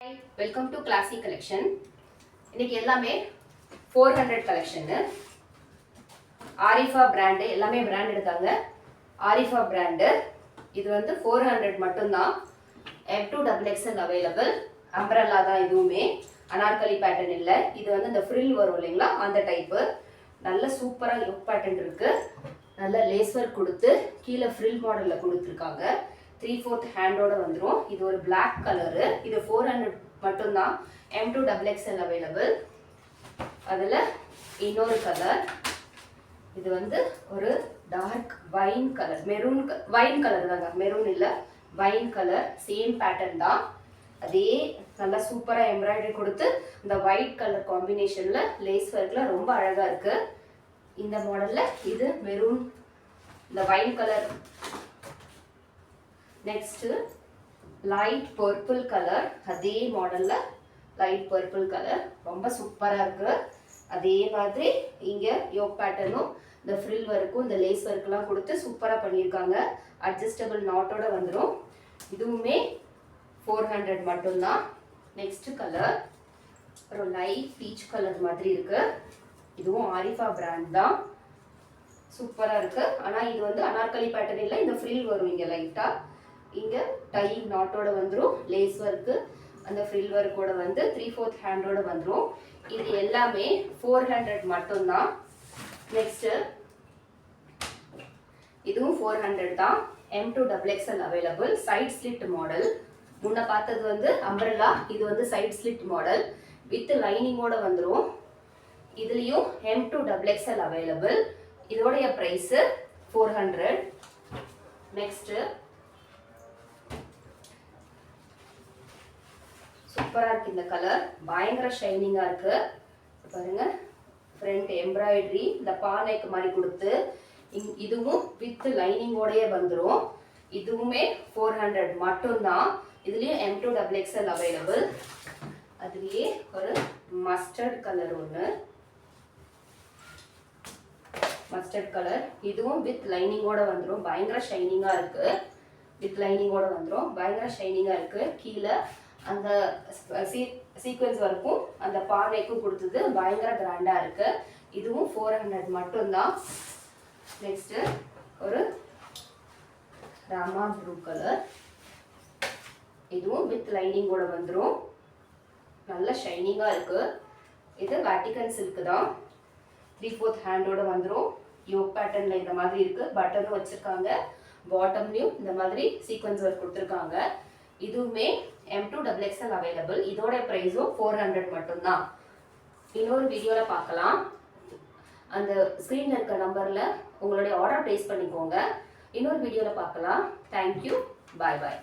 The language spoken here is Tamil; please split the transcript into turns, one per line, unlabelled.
Hi, welcome to Classy Collection. இன்னைக்கு எல்லாமே 400 கலெக்ஷன். ஆரிஃபா பிராண்ட் எல்லாமே பிராண்ட் எடுத்தாங்க. ஆரிஃபா பிராண்ட் இது வந்து 400 மட்டும் தான். M2XXL available. அம்ப்ரெல்லா தான் இதுவுமே. அனார்கலி பேட்டர்ன் இல்ல. இது வந்து இந்த ஃப்ரில் வரும் இல்லைங்களா அந்த டைப். நல்ல சூப்பரா லுக் பேட்டர்ன் இருக்கு. நல்ல லேஸ் வர்க் கொடுத்து கீழ ஃப்ரில் மாடல்ல கொடுத்திருக்காங்க. 3/4 ஹேண்டோட வந்துரும். இது ஒரு Black கலர். இது 400 மட்டும் தான். M2XXL available. அதுல இன்னொரு கலர். இது வந்து ஒரு dark wine colour. Maroon wine colour தாங்க. மெரூன் இல்ல வைன் கலர். சேம் பேட்டர்ன் தான். அதே நல்லா சூப்பரா எம்ப்ராய்டரி கொடுத்து இந்த ஒயிட் கலர் காம்பினேஷன்ல லேஸ் ஒர்க்ல ரொம்ப அழகா இருக்கு. இந்த மாடல்ல இது மெரூன் இந்த wine colour. Next light purple colour. அதே மாடல்ல லைட் பர்பிள் கலர் ரொம்ப சூப்பரா இருக்கு. அதே மாதிரி இங்க யோக் பேட்டர்னும் இந்த ஃப்ரில் வர்க்கும் இந்த லேஸ் வர்க்லாம் கொடுத்து சூப்பரா பண்ணியிருக்காங்க. அட்ஜஸ்டபிள் நாட்டோட வந்துடும். இதுவுமே 400 மட்டும் தான். நெக்ஸ்ட் கலர் ஒரு லைட் பீச் கலர் மாதிரி இருக்கு. இதுவும் ஆரிஃபா பிராண்ட் தான். சூப்பரா இருக்கு. ஆனா இது வந்து அனார்கலி பேட்டர்ன் இல்ல. இந்த ஃப்ரில் வரும் இங்க லைட்டா. இங்க டை நாட்டோட வந்துரும். லேஸ் வர்க் அந்த ஃப்ரில் வர்க்கோட வந்து 3/4 ஹேண்டோட வந்துரும். இது எல்லாமே 400 மட்டும் தான். நெக்ஸ்ட் இதுவும் 400 தான். M2XXL available. Side slit model. முன்ன பார்த்தது வந்து அம்ப்ரெல்லா. இது வந்து சைட் ஸ்லிட் மாடல் வித் லைனிங்கோட வந்துரும். இதுலயும் M2XXL அவைலபிள். இதோடைய பிரைஸ் 400. நெக்ஸ்ட் சூப்பரா இருக்கு. இந்த கலர் பயங்கர ஷைனிங்கா இருக்கு. பாருங்க ஃப்ரண்ட் எம்ப்ராய்டரி இந்த பானைக்கு மாதிரி கொடுத்து இதுவும் வித் லைனிங்கோடயே வந்துரும். இதுவுமே 400 மட்டும் தான். இதுலயும் M2XXL அவைலபிள். அதுலயே ஒரு மஸ்டர்ட் கலர் ஒன்று. மஸ்டர்ட் கலர் இதுவும் வித் லைனிங்கோட வந்துரும். பயங்கர ஷைனிங்கா இருக்கு. வித் லைனிங்கோட வந்துரும். பயங்கர ஷைனிங்கா இருக்கு. கீழே அந்த சீக்வென்ஸ் வரைக்கும் அந்த பானைக்கும் கொடுத்தது பயங்கர கிராண்டா இருக்கு. இதுவும் 400 மட்டும் தான். நெக்ஸ்ட் ஒரு ராமா ப்ளூ கலர். இதுவும் வித் லைனிங்கோட வந்துரும். நல்ல ஷைனிங்கா இருக்கு. இது வேட்டிகன் சில்க் தான். 3/4 ஹேண்டோட வந்துரும். யோக் பேட்டர்ன்ல இந்த மாதிரி இருக்கு. பட்டனும் வச்சிருக்காங்க. பாட்டம்லயும் இந்த மாதிரி சீக்வென்ஸ் ஒர்க் கொடுத்துருக்காங்க. இதுவுமே M2XXL அவைலபிள். இதோட பிரைஸும் 400 மட்டும் தான். இன்னொரு வீடியோல பார்க்கலாம். அந்த ஸ்கிரீன்ல இருக்க நம்பர்ல உங்களுடைய ஆர்டர் பிளேஸ் பண்ணிக்கோங்க. இன்னொரு வீடியோல பார்க்கலாம். தேங்க்யூ. பாய் பாய்.